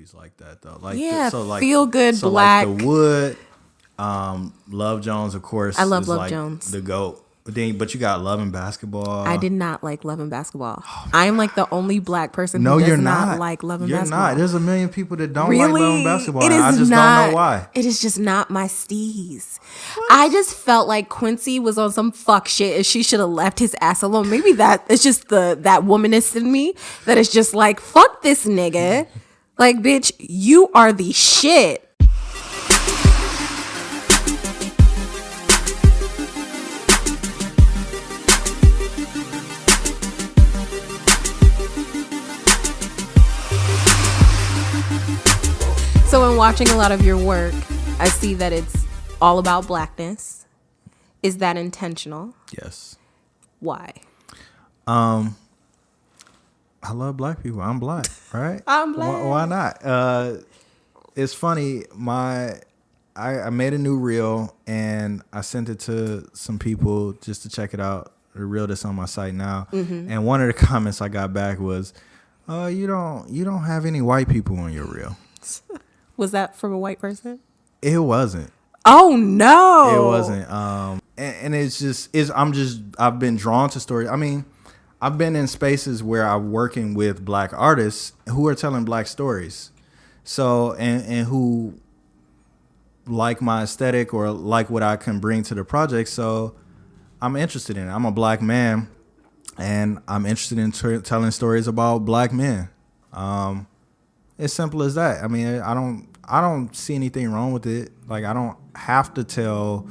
movies like that though. Like feel good black. Like The Wood, Love Jones, of course. I love is Love like Jones. the GOAT. But you got Love and Basketball. I did not like Love and Basketball. I am like the only black person No, who you're does not not. like Love and You're Basketball. not. There's a million people that don't Really? like Love and Basketball. It And I is just not, don't know why. It is just not my steez. I just felt like Quincy was on some fuck shit and she should have left his ass alone. Maybe that it's just that womanist in me that is just like, fuck this nigga. Like, bitch, you are the shit. So in watching a lot of your work, I see that it's all about blackness. Is that intentional? Yes. Why? I love black people. I'm black, right? I'm black. Why not? It's funny. I made a new reel and I sent it to some people just to check it out. The reel that's on my site now. Mm-hmm. And one of the comments I got back was, you don't have any white people on your reel." Was that from a white person? It wasn't. Oh no. It wasn't. And I've been drawn to stories. I mean, I've been in spaces where I'm working with black artists who are telling black stories. So, and who like my aesthetic or like what I can bring to the project. So I'm interested in it. I'm a black man and I'm interested in telling stories about black men. It's simple as that. I mean, I don't see anything wrong with it. Like, I don't have to tell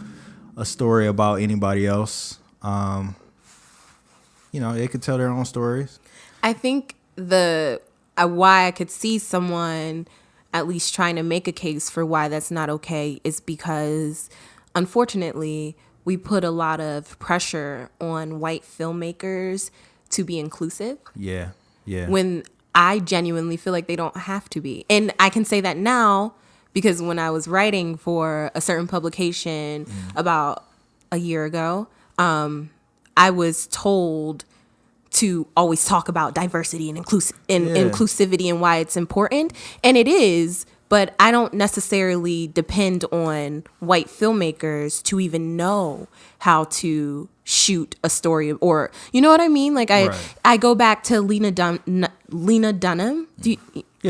a story about anybody else. They could tell their own stories. I think why I could see someone at least trying to make a case for why that's not okay is because, unfortunately, we put a lot of pressure on white filmmakers to be inclusive. Yeah. When I genuinely feel like they don't have to be. And I can say that now because when I was writing for a certain publication about a year ago, I was told to always talk about diversity and inclusivity and why it's important. And it is, but I don't necessarily depend on white filmmakers to even know how to shoot a story, or you know what I mean? Like I go back to Lena Dunham,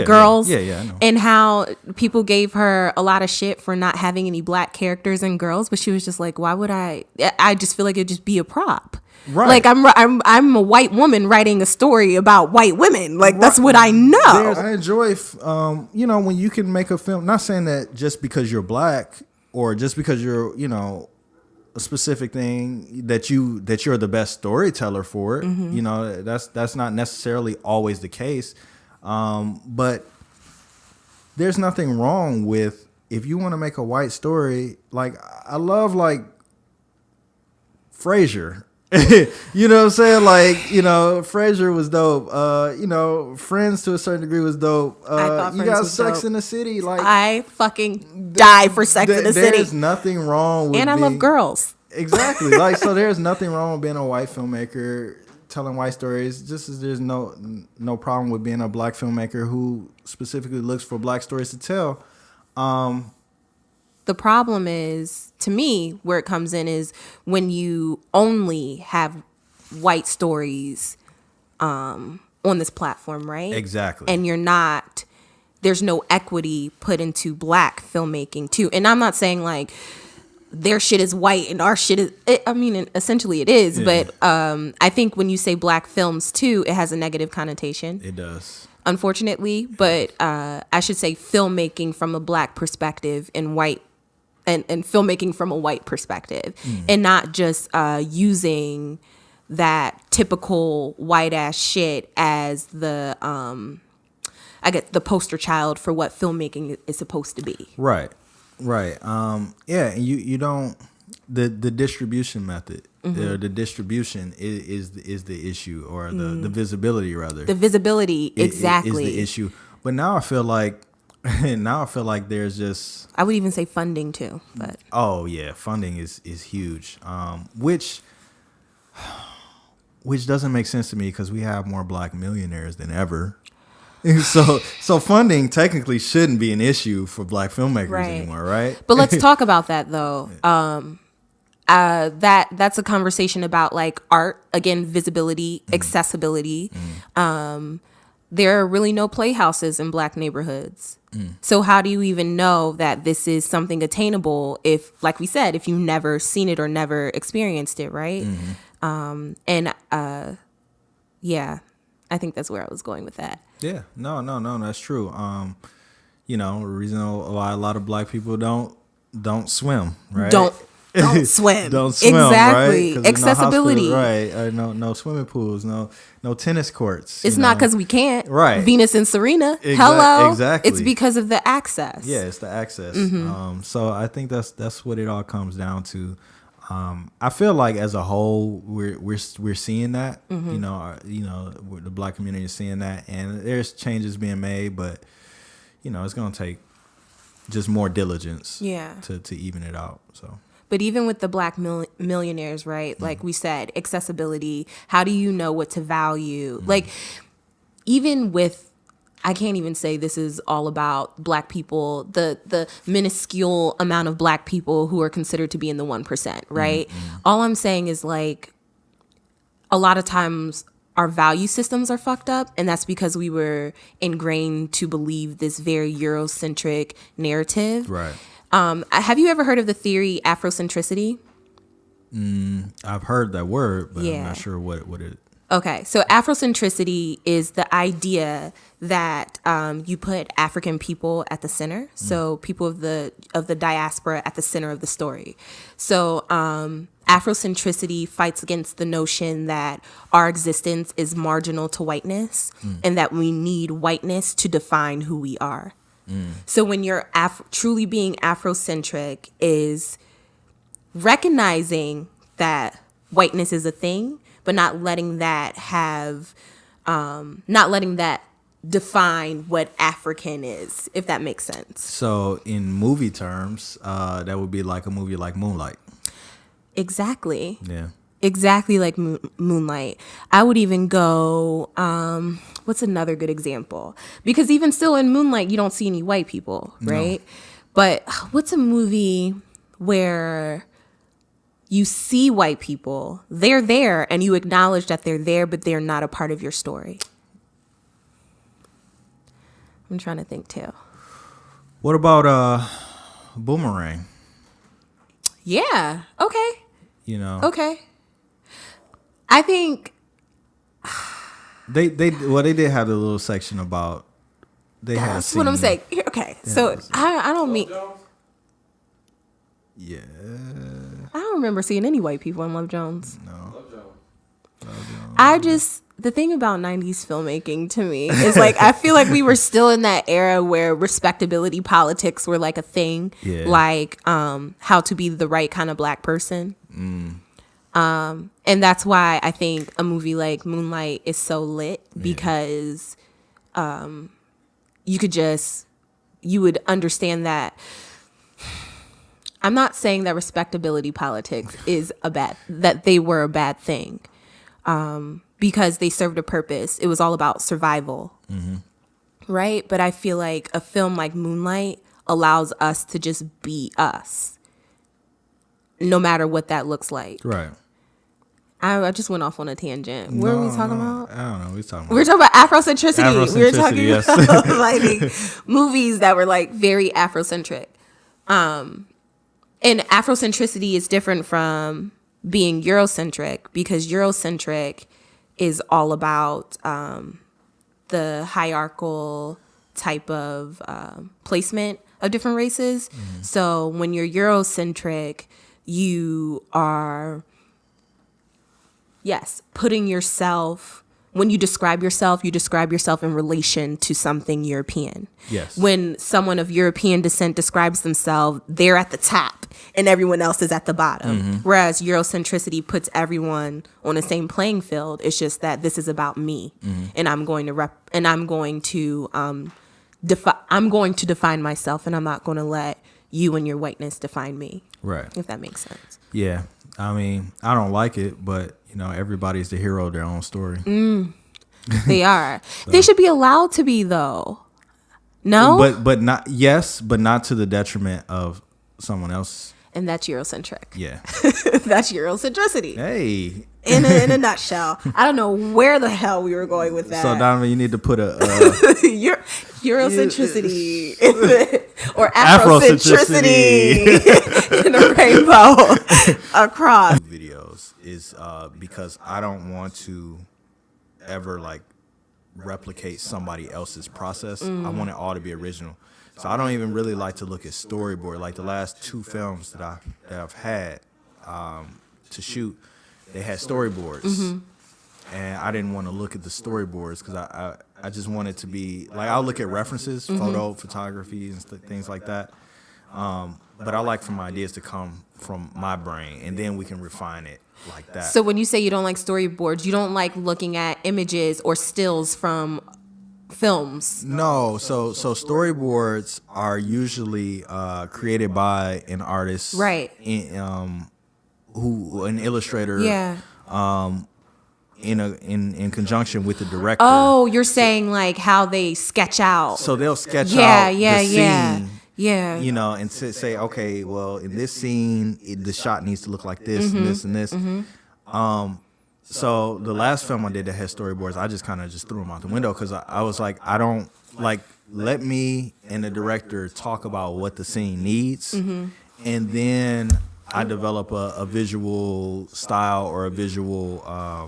Girls, I know. And how people gave her a lot of shit for not having any black characters in Girls, but she was just like, why would I just feel like it'd just be a prop. Right. Like I'm a white woman writing a story about white women. Like that's what I know. I enjoy, when you can make a film. Not saying that just because you're black or just because you're, a specific thing that you're the best storyteller for it. Mm-hmm. That's not necessarily always the case. But there's nothing wrong with if you want to make a white story. Like I love like Frasier. You know what I'm saying? Like, Frasier was dope. Friends to a certain degree was dope. You got Sex in the City. Like I fucking die for Sex in the City. There's nothing wrong with I love Girls. Exactly. Like, so there's nothing wrong with being a white filmmaker telling white stories, just as there's no problem with being a black filmmaker who specifically looks for black stories to tell. The problem is, to me, where it comes in is when you only have white stories on this platform, right? Exactly. And there's no equity put into black filmmaking too. And I'm not saying like their shit is white and our shit is, essentially it is. Yeah. But I think when you say black films too, it has a negative connotation. It does. Unfortunately, but I should say filmmaking from a black perspective and white and filmmaking from a white perspective, and not just using that typical white ass shit as the the poster child for what filmmaking is supposed to be. Right. You don't the distribution method. The distribution is the issue, or the visibility rather. The visibility exactly is the issue. But now I feel like there's just, I would even say funding too. But oh yeah, funding is huge. Which doesn't make sense to me because we have more black millionaires than ever. So funding technically shouldn't be an issue for black filmmakers Right. anymore, right? But let's talk about that though. That's a conversation about like art, again, visibility, accessibility. There are really no playhouses in black neighborhoods. So how do you even know that this is something attainable if, like we said, if you've never seen it or never experienced it, right? Yeah, I think that's where I was going with that. Yeah, no, that's true. The reason why a lot of black people don't swim, right? Don't swim. Don't swim, exactly. right? 'Cause there's no Accessibility, hospital, right? No swimming pools, no tennis courts. It's not because we can't. Right. Venus and Serena. Hello. Exactly. It's because of the access. Yeah, it's the access. So I think that's what it all comes down to. I feel like as a whole, we're seeing that. The black community is seeing that, and there's changes being made, but it's gonna take just more diligence. Yeah. To even it out. So. But even with the black millionaires, right? Like we said, accessibility. How do you know what to value? Like, even with, I can't even say this is all about black people, the minuscule amount of black people who are considered to be in the 1%, right? All I'm saying is like, a lot of times our value systems are fucked up, and that's because we were ingrained to believe this very Eurocentric narrative. Right. Have you ever heard of the theory afro-centricity? I've heard that word, but Yeah. I'm not sure what it. Okay, so afro-centricity is the idea that you put African people at the center, so people of the diaspora at the center of the story. So afro-centricity fights against the notion that our existence is marginal to whiteness and that we need whiteness to define who we are. So when you're truly being Afrocentric is recognizing that whiteness is a thing, but not letting that define what African is, if that makes sense. So in movie terms, that would be like a movie like Moonlight. Exactly. Yeah. Exactly like Moonlight. I would even go, what's another good example? Because even still in Moonlight, you don't see any white people, right? No. But what's a movie where you see white people, they're there, and you acknowledge that they're there, but they're not a part of your story? I'm trying to think too. What about Boomerang? Yeah. Okay. Okay. I think they did have a little section about that's what I'm saying. Okay, so I don't mean. Yeah. I don't remember seeing any white people in Love Jones. No. Love Jones. The thing about 90s filmmaking to me is like, I feel like we were still in that era where respectability politics were like a thing, like how to be the right kind of black person. And that's why I think a movie like Moonlight is so lit, because you would understand that. I'm not saying that respectability politics is that they were a bad thing, because they served a purpose. It was all about survival, right? But I feel like a film like Moonlight allows us to just be us, no matter what that looks like. Right. I just went off on a tangent. What are we talking about? I don't know. We're talking about Afrocentricity. We were talking yes. about like movies that were like very Afrocentric. And Afrocentricity is different from being Eurocentric, because Eurocentric is all about the hierarchical type of placement of different races. So when you're Eurocentric, you are, putting yourself, when you describe yourself in relation to something European. Yes. When someone of European descent describes themselves, they're at the top and everyone else is at the bottom. Whereas Eurocentricity puts everyone on the same playing field. It's just that this is about me, and I'm going to define myself, and I'm not going to let you and your whiteness define me. Right. If that makes sense. Yeah. I mean, I don't like it, but everybody's the hero of their own story. They are. They should be allowed to be, though. No? But not, yes, but not to the detriment of someone else. And that's Eurocentric. Yeah. That's Eurocentricity. Hey. In a nutshell. I don't know where the hell we were going with that. So Donovan, you need to put a Eurocentricity or Afro-centricity in a rainbow across. Videos is because I don't want to ever like replicate somebody else's process. I want it all to be original. So I don't even really like to look at storyboard. Like the last 2 films that I've had to shoot, they had storyboards, and I didn't want to look at the storyboards because I just wanted to be like, I'll look at references, photography and things like that. But I like for my ideas to come from my brain, and then we can refine it like that. So when you say you don't like storyboards, you don't like looking at images or stills from films? No, so storyboards are usually created by an artist, right? Who an illustrator, yeah. In conjunction with the director. Oh, you're saying like how they sketch out. So they'll sketch out the scene. Yeah. You know, and say, okay, well, in this scene, the shot needs to look like this and this and this. So the last film I did that had storyboards, I just kind of just threw them out the window because I was like, I don't like, let me and the director talk about what the scene needs, and then I develop a visual style or a visual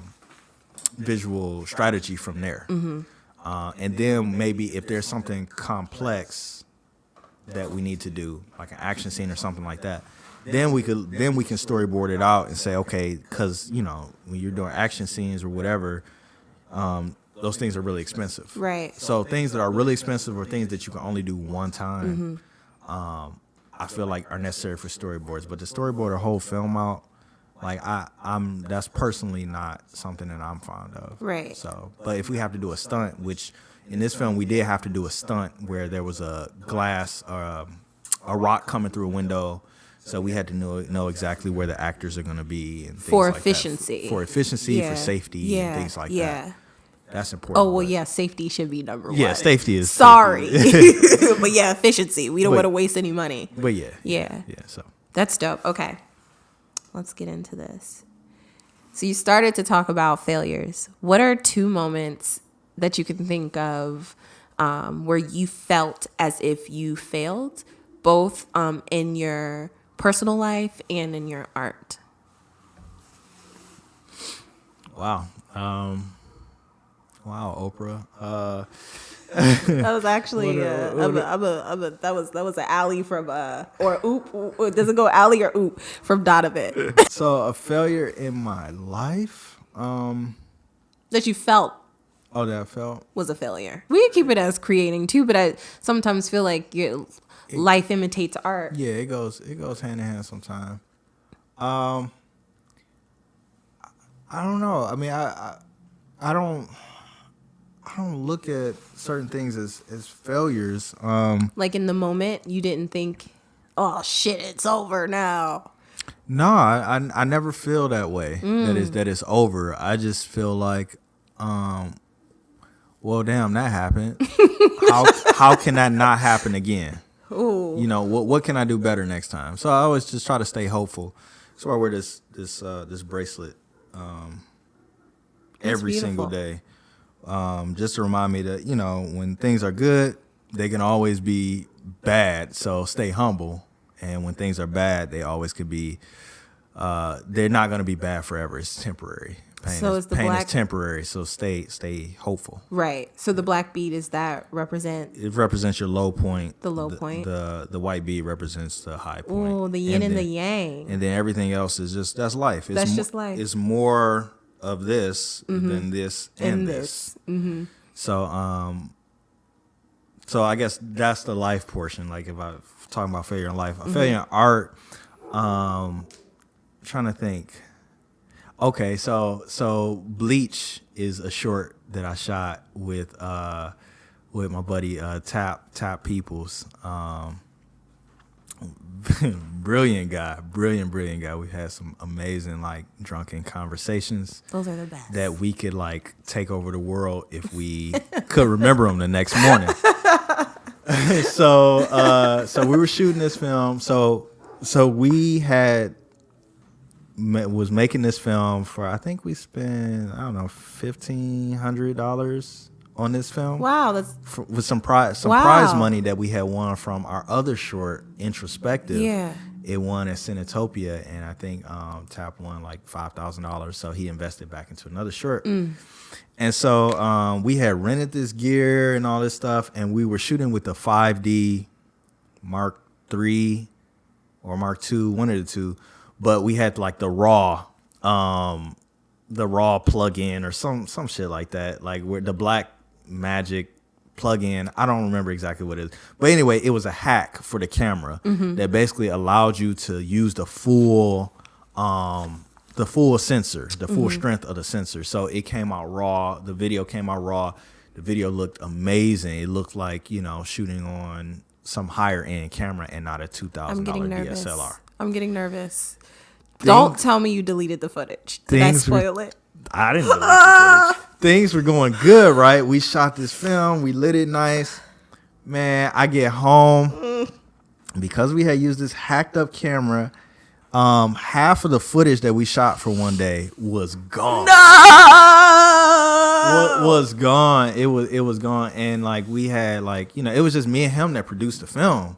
strategy from there. And then maybe if there's something complex that we need to do, like an action scene or something like that, then we can storyboard it out and say, okay, because you know when you're doing action scenes or whatever, those things are really expensive. Right. So things that are really expensive or things that you can only do one time, I feel like are necessary for storyboards. But to storyboard a whole film out, like I'm that's personally not something that I'm fond of. Right. So, but if we have to do a stunt, which in this film we did have to do a stunt where there was a glass, a rock coming through a window. So we had to know exactly where the actors are going to be and things for like efficiency. That. For efficiency, for safety, and things like that. That's important. Oh well, yeah, safety should be number one. Yeah, safety is. Sorry, but yeah, efficiency. We don't want to waste any money. But yeah. So that's dope. Okay, let's get into this. So you started to talk about failures. What are 2 moments that you can think of where you felt as if you failed, both in your personal life and in your art? Wow. Wow, Oprah. That was actually that was an alley from or oop. Does it go alley or oop from Donovan? So a failure in my life that you felt. Oh, that I felt was a failure. We can keep it as creating too, but I sometimes feel like life imitates art. Yeah, it goes hand in hand sometimes. I don't know. I mean, I don't look at certain things as failures. Like in the moment, you didn't think, "Oh shit, it's over now." No, I never feel that way. That it's over. I just feel like, well, damn, that happened. How can that not happen again? Ooh. You know, what can I do better next time? So I always just try to stay hopeful. That's why I wear this bracelet every single day. Just to remind me that, you know, when things are good, they can always be bad. So stay humble. And when things are bad, they always could be, they're not going to be bad forever. It's temporary. Pain is temporary. So stay hopeful. Right. So the black bead, is that represent? It represents your low point. The low point. The white bead represents the high point. Oh, the yin and the yang. And then everything else is that's life. That's just life. It's more of this than this and this. Mm-hmm. So so I guess that's the life portion. Like if I'm talking about failure in life, failure in art. Trying to think. Okay, so Bleach is a short that I shot with my buddy Tap Peoples. Brilliant guy. Brilliant guy. We had some amazing, like, drunken conversations. Those are the best. That we could, like, take over the world if we could remember them the next morning. So we were shooting this film. So we was making this film for, I think we spent, I don't know, $1,500 on this film. Wow, that's with some prize money that we had won from our other short, Introspective. Yeah. It won at Cinetopia, and I think Tap won like $5,000. So he invested back into another short. And so we had rented this gear and all this stuff, and we were shooting with the 5D Mark III or Mark II, one of the two. But we had like the raw plug-in or some shit like that, like where the Black Magic plug-in. I don't remember exactly what it is, but anyway, it was a hack for the camera that basically allowed you to use the full sensor, the full strength of the sensor. So it came out raw. The video came out raw. The video looked amazing. It looked like, you know, shooting on some higher end camera and not a $2,000 DSLR. I'm getting nervous. Don't tell me you deleted the footage. Did I spoil it? I didn't delete the footage. Things were going good, right? We shot this film. We lit it nice. Man, I get home. Because we had used this hacked up camera, half of the footage that we shot for one day was gone. No! Was gone. It was gone. And like we had like, you know, it was just me and him that produced the film.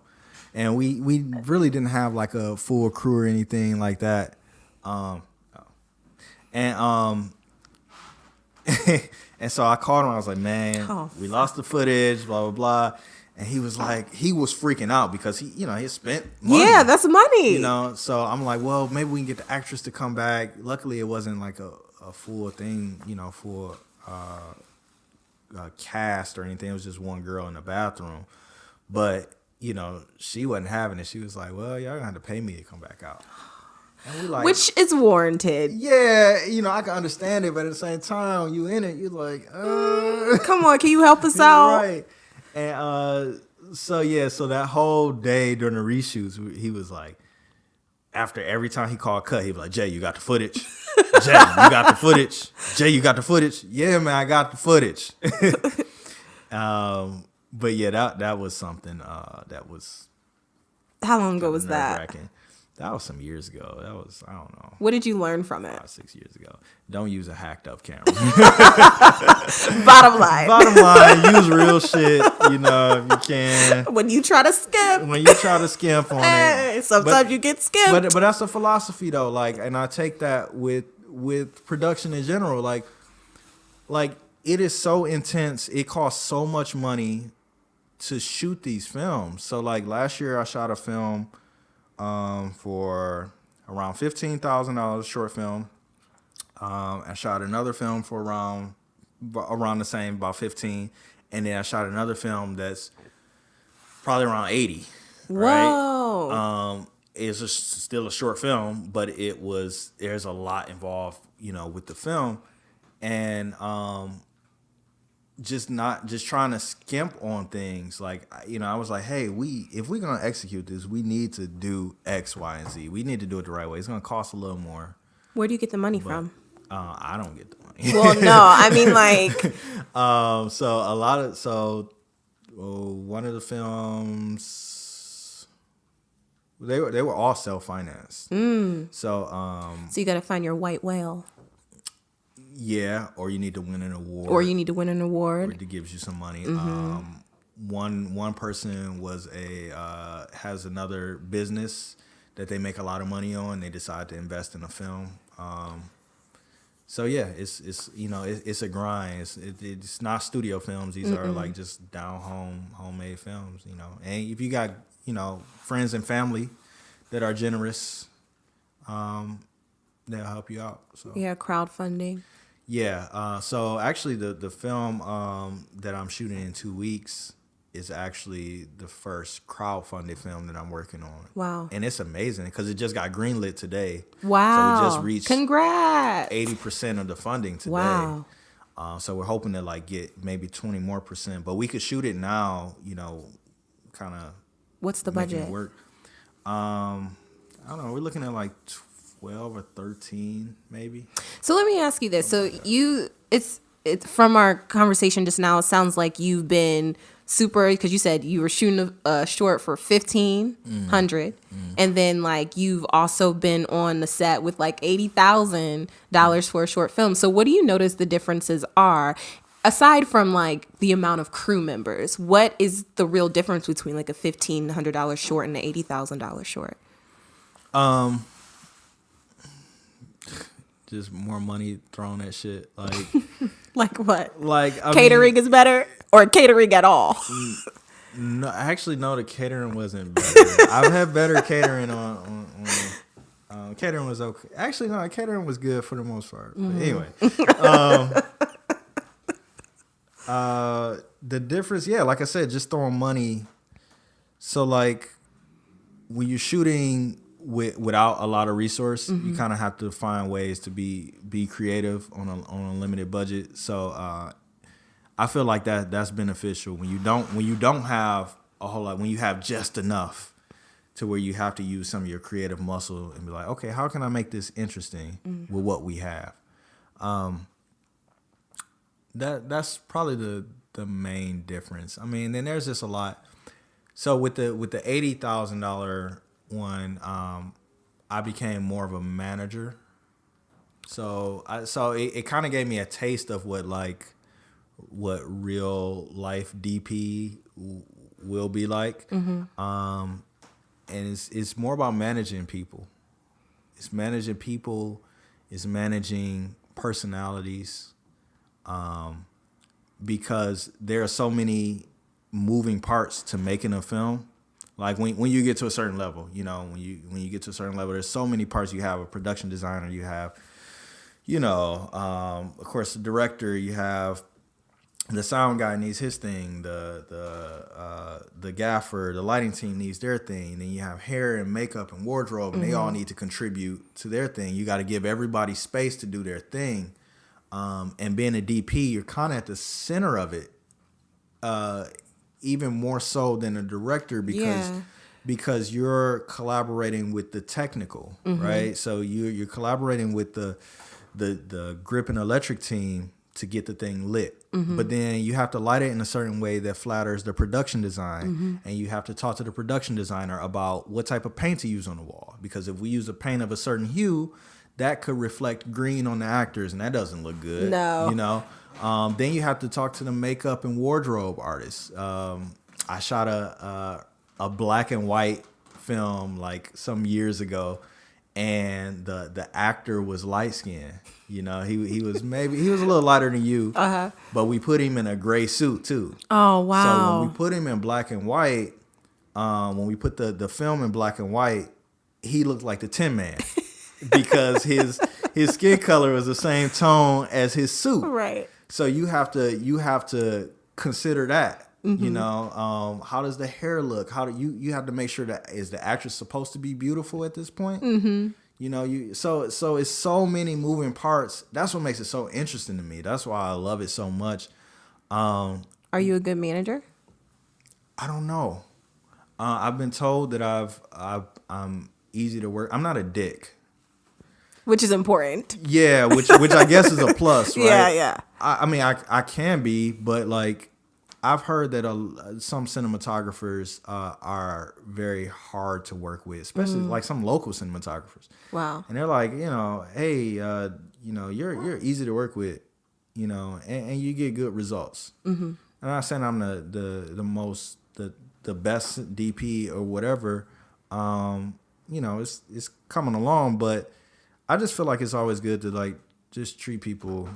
And we really didn't have like a full crew or anything like that. And so I called him. I was like, man, we lost the footage, blah, blah, blah. And he was like, he was freaking out because he, you know, he spent money. Yeah, that's money. You know, so I'm like, well, maybe we can get the actress to come back. Luckily, it wasn't like a full thing, you know, full cast or anything. It was just one girl in the bathroom. But you know, she wasn't having it. She was like, well, y'all gonna have to pay me to come back out. And we like, which is warranted. Yeah, you know, I can understand it, but at the same time, you in it, you're like, come on, can you help us out? Right. And so that whole day during the reshoots, he was like, after every time he called cut, he'd be like, Jay, you got the footage? Jay, you got the footage? Jay, you got the footage? Yeah, man, I got the footage. But yeah, that was something that was. How long ago was that? That was some years ago. That was, I don't know. What did you learn from it? 6 years ago. Don't use a hacked up camera. Bottom line, use real shit, you know, if you can. When you try to skimp. On it. Sometimes you get skimped. But that's a philosophy though, like, and I take that with production in general. Like it is so intense. It costs so much money to shoot these films. So like last year I shot a film for around $15,000, short film. I shot another film for around the same, about 15, and then I shot another film that's probably around 80. Whoa! Right? It's still a short film, but there's a lot involved, you know, with the film, and just trying to skimp on things. Like, you know, I was like, hey, if we're gonna execute this, we need to do X, Y, and Z. We need to do it the right way. It's gonna cost a little more. Where do you get the money from? I don't get the money. Well, no, I mean like. One of the films, they were all self-financed. So you got to find your white whale. Yeah, or you need to win an award. Or it gives you some money. Mm-hmm. One person has another business that they make a lot of money on. They decide to invest in a film. So yeah, it's you know, it's a grind. It's not studio films. These are like just down homemade films. You know, and if you got, you know, friends and family that are generous, they'll help you out. So yeah, crowdfunding. Yeah. So actually, the film that I'm shooting in 2 weeks is actually the first crowdfunded film that I'm working on. Wow. And it's amazing because it just got greenlit today. Wow. So we just reached congrats 80% of the funding today. Wow. So we're hoping to like get maybe 20 more %, but we could shoot it now, you know, kind of. What's the budget? Work. I don't know. We're looking at like 12 or 13, maybe. So let me ask you this. So it's from our conversation just now, it sounds like you've been super, because you said you were shooting a short for 1,500, and then like you've also been on the set with like $80,000 for a short film. So what do you notice the differences are? Aside from like the amount of crew members, what is the real difference between like a $1,500 short and an $80,000 short? Just more money thrown at shit. Like, Like what? like Catering is better, or catering at all? No, actually, no. The catering wasn't better. I've had better catering on catering was okay. Actually, no, catering was good for the most part. But anyway, the difference, yeah, like I said, just throwing money. So like when you're shooting without a lot of resource, you kind of have to find ways to be creative on a limited budget. So I feel like that's beneficial when you don't have a whole lot, when you have just enough to where you have to use some of your creative muscle and be like, okay, how can I make this interesting with what we have? That's probably the main difference. I mean, then there's just a lot. So with the $80,000 one, I became more of a manager. So it kind of gave me a taste of what real life DP will be like. And it's more about managing people. It's managing people. It's managing personalities. Because there are so many moving parts to making a film. Like when you get to a certain level, when you get to a certain level, there's so many parts. You have a production designer, you have, of course, the director, you have the sound guy needs his thing, the gaffer, the lighting team needs their thing. Then you have hair and makeup and wardrobe, and they all need to contribute to their thing. You got to give everybody space to do their thing. And being a DP, you're kind of at the center of it. Even more so than a director because you're collaborating with the technical, right? So you're collaborating with the grip and electric team to get the thing lit. But then you have to light it in a certain way that flatters the production design. And you have to talk to the production designer about what type of paint to use on the wall. Because if we use a paint of a certain hue, that could reflect green on the actors, and that doesn't look good. No. Then you have to talk to the makeup and wardrobe artists. I shot a black and white film like some years ago, and the actor was light skinned. He was a little lighter than you, but we put him in a gray suit too. Oh wow! So when we put him in black and white, when we put the film in black and white, he looked like the Tin Man. Because his skin color was the same tone as his suit, right? So you have to consider that. How does the hair look? How do you have to make sure that is the actress supposed to be beautiful at this point? So it's so many moving parts. That's what makes it so interesting to me. That's why I love it so much. Are you a good manager? I don't know. I've been told that I'm easy to work. I'm not a dick. Which is important. Yeah, which I guess is a plus, right? Yeah. I mean, I can be, but like I've heard that some cinematographers are very hard to work with, especially like some local cinematographers. Wow. And they're like, hey, you're easy to work with, and you get good results. I'm not saying I'm the best DP or whatever. It's coming along, but I just feel like it's always good to like just treat people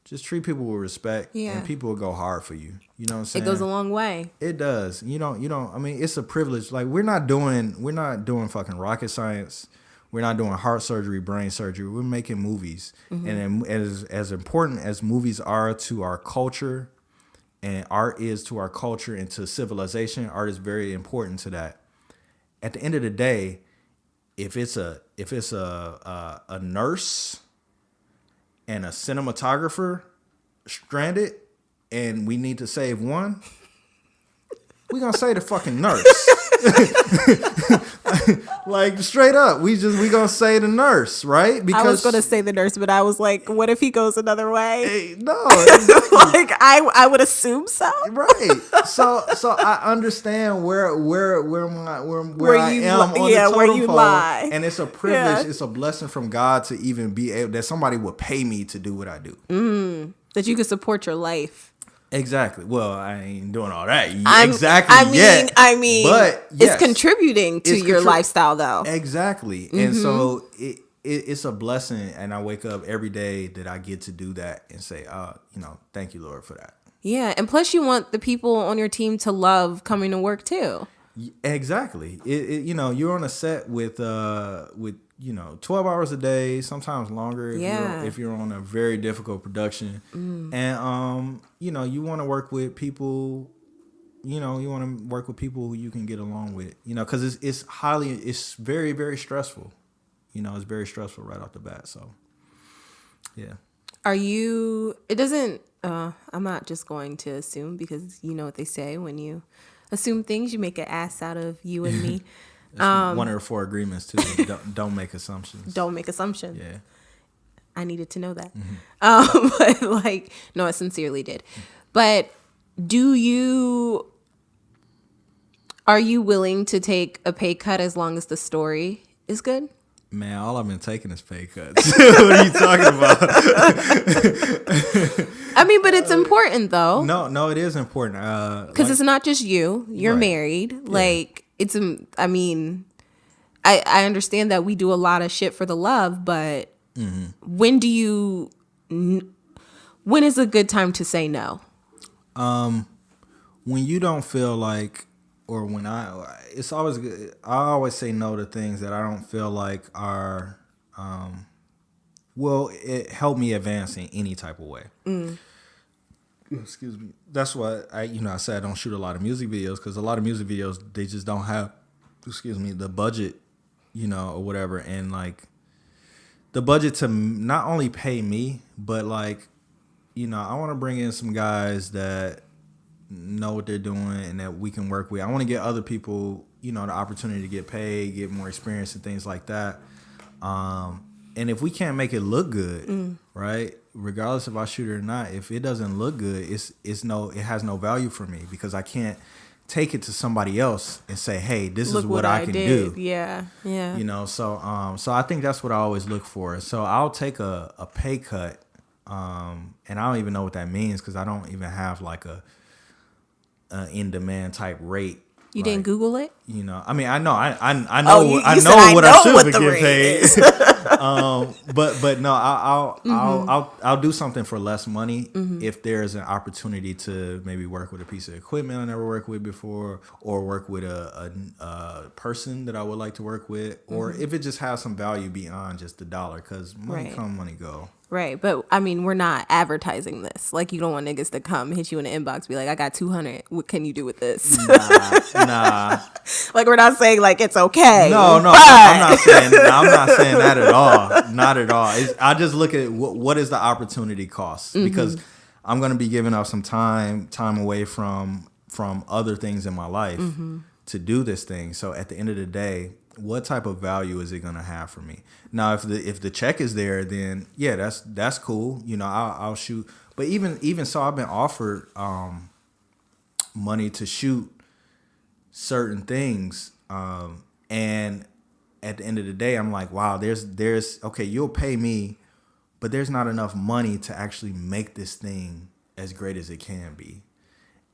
with respect, and people will go hard for you. You know what I'm saying? It goes a long way. It does. You don't. I mean, it's a privilege. Like we're not doing fucking rocket science. We're not doing heart surgery, brain surgery. We're making movies, and as important as movies are to our culture, and art is to our culture and to civilization, art is very important to that. At the end of the day, if it's a nurse and a cinematographer stranded and we need to save one, we're gonna save the fucking nurse. Like straight up, we gonna say the nurse, right? I was gonna say the nurse, but I was like, what if he goes another way? No, exactly. Like I would assume so. Right. So I understand where I am on the totem where you pole, lie. and it's a privilege. It's a blessing from God to even be able that somebody would pay me to do what I do. That you could support your life. Exactly. Well, I ain't doing all that I mean, but it's contributing to your lifestyle, though. Exactly. And so it's a blessing, and I wake up every day that I get to do that and say, thank you, Lord, for that. Yeah, and plus you want the people on your team to love coming to work too. Exactly. You're on a set with 12 hours a day, sometimes longer if you're on a very difficult production. And you want to work with people, you want to work with people who you can get along with, because it's very, very stressful. It's very stressful right off the bat. So, yeah. I'm not just going to assume, because you know what they say, when you assume things, you make an ass out of you and me. One of the 4 agreements too. Don't make assumptions. Don't make assumptions. Yeah. I needed to know that. But no, I sincerely did. But are you willing to take a pay cut as long as the story is good? Man, all I've been taking is pay cuts. What are you talking about? I mean, but it's important though. No, it is important. Because it's not just you. You're married. I understand that we do a lot of shit for the love, but when is a good time to say no? When you don't feel like, or when it's always good. I always say no to things that I don't feel like are, it helped me advance in any type of way. Excuse me. That's why I said I don't shoot a lot of music videos, because a lot of music videos, they just don't have, the budget, or whatever. And like the budget to not only pay me, but I want to bring in some guys that know what they're doing and that we can work with. I want to get other people, the opportunity to get paid, get more experience and things like that. And if we can't make it look good, right? Regardless if I shoot it or not, if it doesn't look good, it has no value for me, because I can't take it to somebody else and say, hey, this is what I can do. Yeah. So I think that's what I always look for. So I'll take a pay cut, and I don't even know what that means, because I don't even have like a in-demand type rate. You didn't Google it? I mean, I know what I should get paid. But no, I'll do something for less money if there's an opportunity to maybe work with a piece of equipment I never worked with before, or work with a person that I would like to work with, or if it just has some value beyond just the dollar, because money come, money go. Right, but I mean, we're not advertising this. Like, you don't want niggas to come hit you in the inbox, be like, I got 200. What can you do with this? Nah. Like, we're not saying like it's okay. No, I'm not saying that at all. Not at all. I just look at what is the opportunity cost, because I'm going to be giving up some time away from other things in my life to do this thing. So at the end of the day, what type of value is it going to have for me? Now, if the check is there, then yeah, that's cool. I'll shoot. But even so, I've been offered money to shoot certain things, and at the end of the day, I'm like, wow, there's okay, you'll pay me, but there's not enough money to actually make this thing as great as it can be.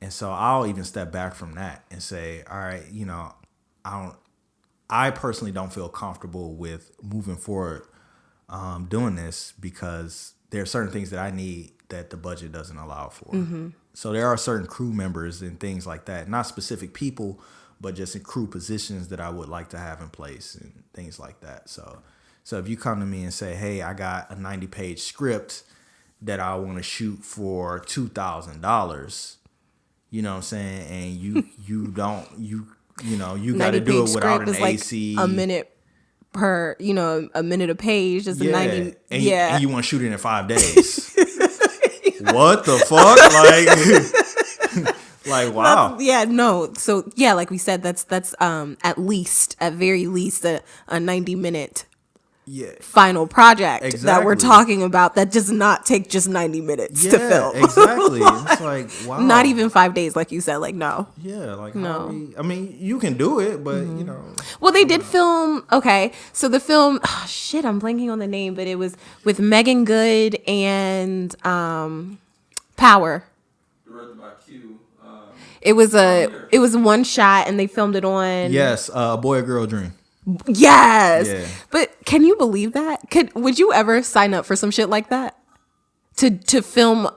And so I'll even step back from that and say, all right, I personally don't feel comfortable with moving forward doing this, because there are certain things that I need that the budget doesn't allow for. So there are certain crew members and things like that, not specific people, but just in crew positions that I would like to have in place and things like that. So if you come to me and say, hey, I got a 90-page script that I want to shoot for $2,000, you know what I'm saying? And you got to do it without an AC. Like a minute per, a minute a page. Just a 90. And you want to shoot it in 5 days. What the fuck? Like, wow. Yeah, no. So yeah, like we said, that's at very least a 90-minute Yeah. final project that we're Exactly. talking about that does not take just 90 minutes to film. Exactly. It's like, wow. Not even 5 days, like you said. Like, no. Yeah, like No. how I mean, you can do it, but Well, they did film. Okay, so the film. Oh, shit, I'm blanking on the name, but it was with Megan Good and Power. Directed by Q. It was one shot, and they filmed it on. yes, a boy or girl dream. Yes. Yeah. But can you believe that? Would you ever sign up for some shit like that? To film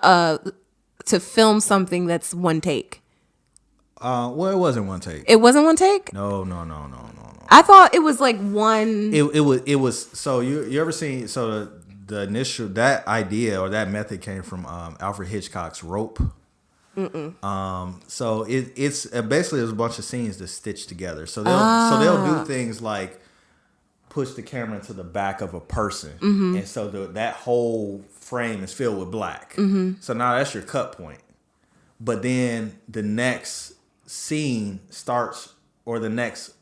something that's one take. Well, it wasn't one take. It wasn't one take? No. I thought it was like one. It was. So you ever seen? So the initial that idea or that method came from Alfred Hitchcock's Rope. So it's basically there's a bunch of scenes that stitch together. So they'll do things like push the camera into the back of a person, and so that whole frame is filled with black. So now that's your cut point. But then the next scene starts, or the next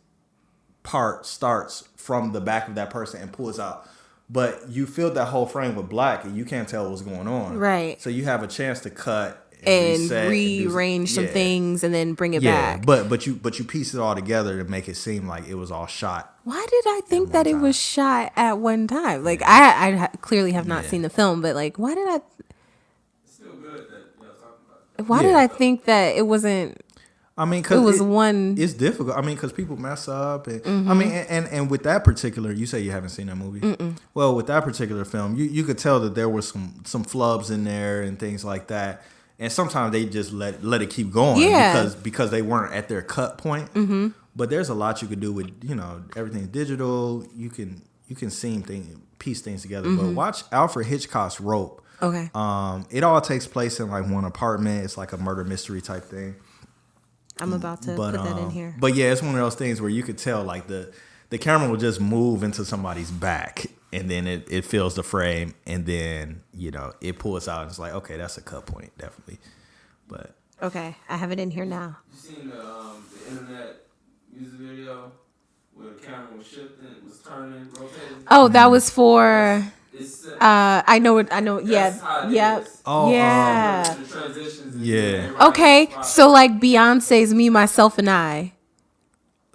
part starts from the back of that person and pulls out. But you filled that whole frame with black, and you can't tell what's going on. Right. So you have a chance to cut and reset rearrange some things and then bring it yeah, back. but you piece it all together to make it seem like it was all shot. Why did I think that it was shot at one time? Like I clearly have not Yeah. seen the film, but like why did I? It's still good that y'all talking about it. Why did Yeah. I think that it wasn't? I mean, because It was one. It's difficult. I mean, because people mess up, and I mean, and with that particular, you say you haven't seen that movie. Well, with that particular film, you could tell that there was some flubs in there and things like that. And sometimes they just let it keep going because they weren't at their cut point. But there's a lot you could do with everything's digital. You can piece things together. But watch Alfred Hitchcock's Rope. Okay. It all takes place in like one apartment. It's like a murder mystery type thing. I'm about to put that in here. But yeah, it's one of those things where you could tell like the camera will just move into somebody's back, and then it fills the frame, and then it pulls out, and it's like, okay, that's a cut point, definitely. But Okay, I have it in here now. You seen the internet music video where the camera was shifting, it was turning, rotating? Oh, that was for. It's I know. that's how it Yeah. is. Oh, Yeah. The transitions. and Yeah. everybody Okay, spot. so like Beyonce's "Me, Myself, and I."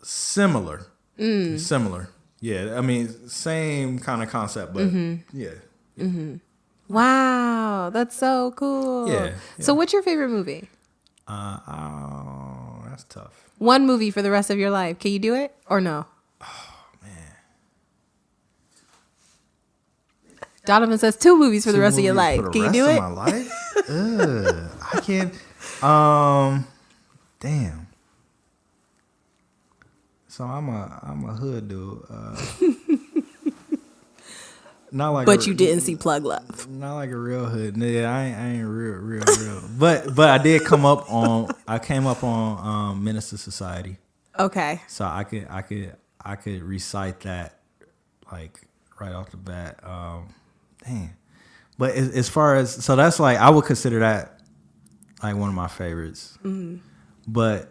similar. Yeah, I mean, same kind of concept, but yeah. Wow, that's so cool. Yeah, So, what's your favorite movie? Oh, that's tough. One movie for the rest of your life. Can you do it or no? Donovan says 2 movies for the rest of your life. For the Can you rest do of it? my life? I can't. Damn. So I'm a hood dude. Not like. But you didn't see Plug Love. Not like a real hood. Yeah, I ain't real. But I did come up on. I came up on Minister Society. Okay. So I could recite that like right off the bat. Dang. But as far as that's like I would consider that like one of my favorites. But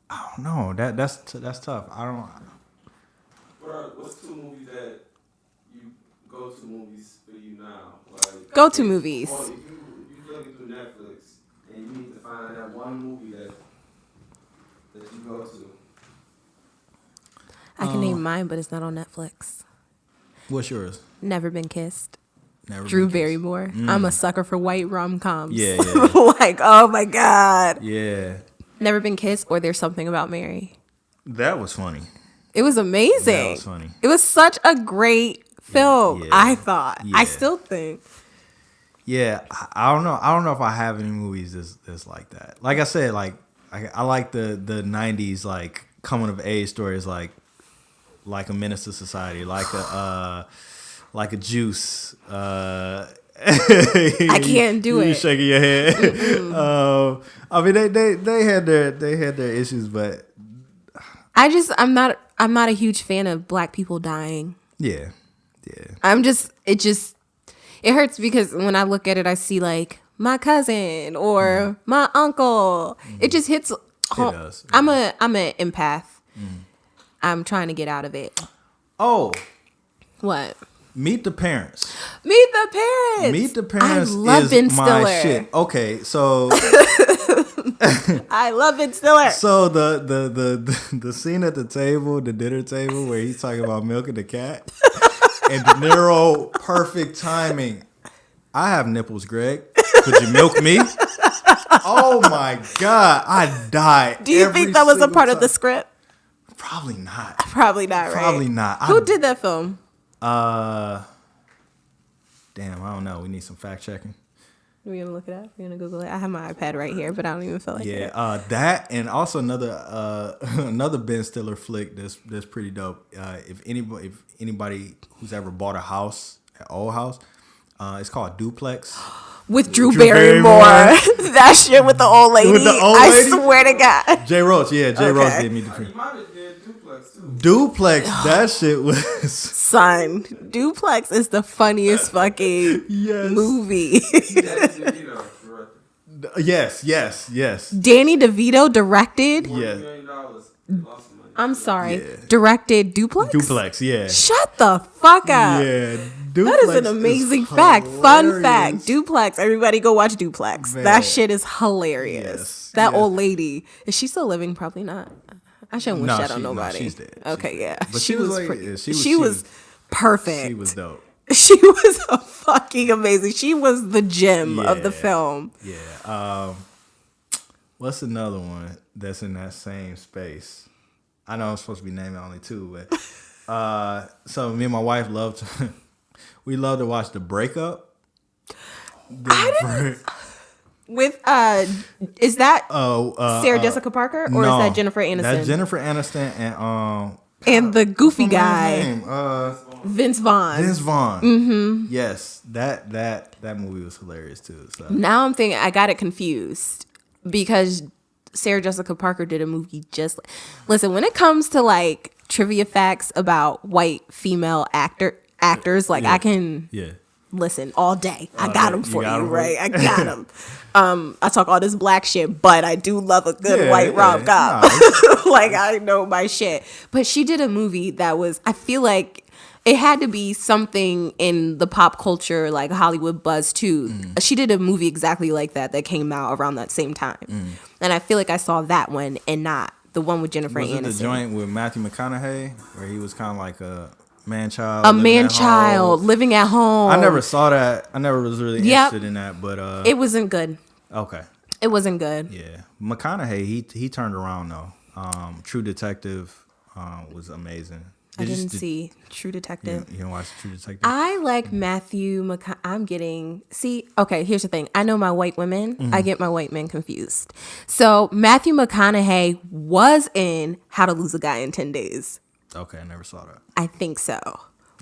I don't know. That's tough. I don't. What's 2 movies that you go to movies for you now? Like, Go to movies. or if you looking through Netflix and you need to find that one movie that you go to. I can name mine, but it's not on Netflix. What's yours? Never Been Kissed. Never Drew Been Kissed. Barrymore. I'm a sucker for white rom-coms. Yeah. Like, oh my God. Yeah. Never Been Kissed or There's Something About Mary. That was funny. It was amazing. That was funny. It was such a great film, yeah, I thought. yeah. I still think. Yeah, I don't know. I don't know if I have any movies that's like that. Like I said, like I like the 90s like coming of age stories like a Minister Society, like a Juice. I can't do You it. shaking your head. I mean they had their issues, but I'm not a huge fan of black people dying. yeah. It hurts because when I look at it, I see like my cousin or my uncle. It just hits home. It does. I'm an empath. I'm trying to get out of it. Oh, What? Meet the Parents. Meet the Parents. Meet the Parents I love is Ben my Stiller. shit. Okay, so I love Ben Stiller. so the scene at the table, the dinner table, where he's talking about milking the cat, and De Niro, perfect timing. I have nipples, Greg. Could you milk me? Oh my God, I died. Do you think that was a single part of the time. script? Probably not. Probably not, right? Probably not. Who did that film? Damn, I don't know. We need some fact checking. We're gonna look it up. We're gonna Google it. I have my iPad right here, but I don't even feel like it. Yeah, that and also another Ben Stiller flick that's pretty dope. If anybody who's ever bought a house, an old house, it's called Duplex. With Drew Drew Barrymore. That shit with the old lady. With the old I lady? swear to God. Jay Roach, Jay Roach Okay. did Meet the You Parents. might have did Duplex too. Duplex, that shit was Son, Duplex is the funniest fucking yes, movie. Danny DeVito directed. yes. Danny DeVito directed. $1 Yeah. million. Lost some money. I'm sorry. Yeah. Directed Duplex? Duplex, yeah. Shut the fuck up. Yeah, That Duplex is an amazing fact. Fun fact. hilarious. Duplex. Everybody go watch Duplex. Man. That shit is hilarious. Yes, That yes. old lady. Is she still living? Probably not. I shouldn't wish No, that on no, nobody. she's dead. She's Okay, dead. yeah. But she was like- pretty- yeah, she was perfect. She was dope. She was a fucking amazing. She was the gem of the Yeah. film. Yeah. What's another one that's in that same space? I know I'm supposed to be naming only two, but so me and my wife we love to watch The Breakup. With is that Oh, Sarah Jessica Parker or is that Jennifer Aniston? That's Jennifer Aniston and the goofy what's my guy, name? Vince Vaughn. Vince Vaughn. Mm-hmm. Yes, that movie was hilarious too. So. Now I'm thinking I got it confused because Sarah Jessica Parker did a movie just like, listen, when it comes to like trivia facts about white female actors, like Yeah. I can Yeah. listen all day. I got them You for got you, 'em right? for- I got them. I talk all this black shit, but I do love a good Yeah, white yeah. rom-com. Nah, Like I know my shit. But she did a movie that was, I feel like it had to be something in the pop culture, like Hollywood buzz too. She did a movie exactly like that came out around that same time. And I feel like I saw that one and not the one with Jennifer Was it the Aniston. joint with Matthew McConaughey where he was kind of like a man-child? A living at man-child home? living at home. I never saw that. I never was really Yep. interested in that, but It wasn't good. okay. It wasn't good. Yeah, McConaughey, he turned around though. True Detective was amazing. I Did you- didn't did- see True Detective. You didn't watch True Detective? I like Matthew okay, here's the thing. I know my white women. Mm-hmm. I get my white men confused. So Matthew McConaughey was in How to Lose a Guy in 10 Days. Okay, I never saw that. I think so.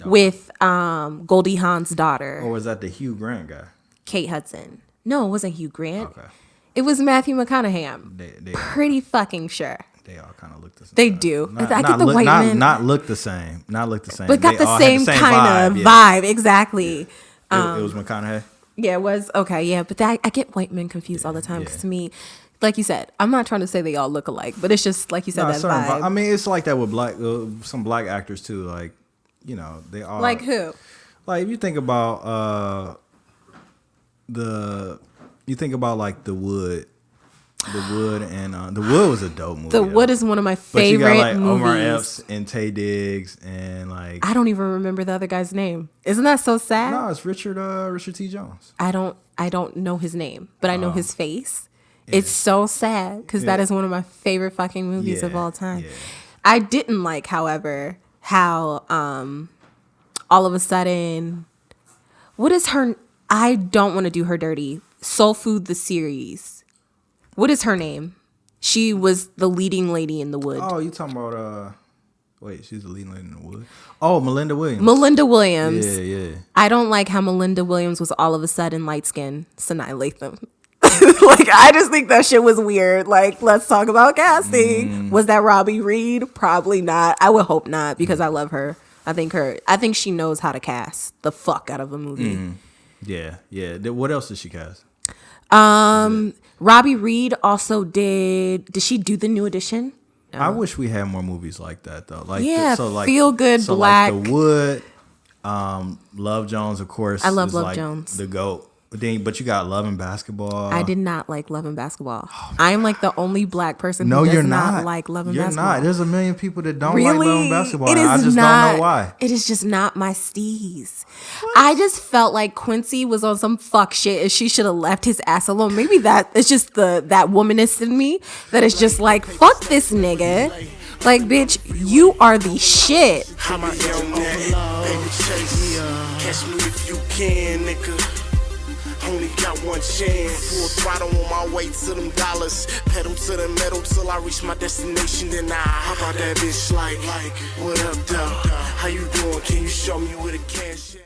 With Goldie Hawn's daughter, Or was that the Hugh Grant guy? Kate Hudson. No, it wasn't Hugh Grant. Okay, It was Matthew McConaughey. I'm they pretty fucking sure. they all kind of look the same. They do. I get not the white men. not look the same. Not look the same. But got They the all had same kind of yeah. vibe. Exactly. It was McConaughey. Yeah, it was. Okay, yeah. But I get white men confused all the time because yeah. to me, like you said, I'm not trying to say they all look alike, but it's just like you said, No, that certain vibe. I mean, it's like that with some black actors too. Like, they are Like who? Like if you think about like The Wood. The Wood and The Wood was a dope movie. The Wood is one of my but you favorite got like movies. Omar Epps and Taye Diggs and like I don't even remember the other guy's name. Isn't that so sad? no, it's Richard T. Jones. I don't know his name, but I know his face. It's so sad because that Yeah. is one of my favorite fucking movies of Yeah, all time. yeah. I didn't like, however, how all of a sudden, what is her? I don't want to do her dirty. Soul Food the series. What is her name? She was the leading lady in The Wood. Oh, you talking about wait, she's the lead lady in The Wood. Oh, Melinda Williams. Melinda Williams. Yeah, yeah. I don't like how Melinda Williams was all of a sudden light skinned Sanaa Lathan. Like, I just think that shit was weird. Like, let's talk about casting. Was that Robbie Reed? Probably not. I would hope not because I love her. I think she knows how to cast the fuck out of a movie. Yeah, yeah. What else did she cast? Robbie Reed also did she do the New Edition? No. I wish we had more movies like that though. Like Yeah, like feel good so black. Like The Wood, Love Jones, of course. I love is Love like Jones. the GOAT. But you got Love and Basketball. I did not like Love and Basketball. I am like the only black person No, who does you're not not. like Love and You're Basketball. not. There's a million people that don't Really? like Love and Basketball. It is I just not, don't know why. It is just not my steez. I just felt like Quincy was on some fuck shit and she should have left his ass alone. Maybe that it's just that womanist in me that is just like, fuck this nigga. Like, bitch, you are the shit. How my young man, baby Chase, catch me if you can, nigga. Only got one chance. Full throttle on my way to them dollars. Pedal to the metal till I reach my destination. Then I hop out that bitch like, what up, though? How you doing? Can you show me where the cash at?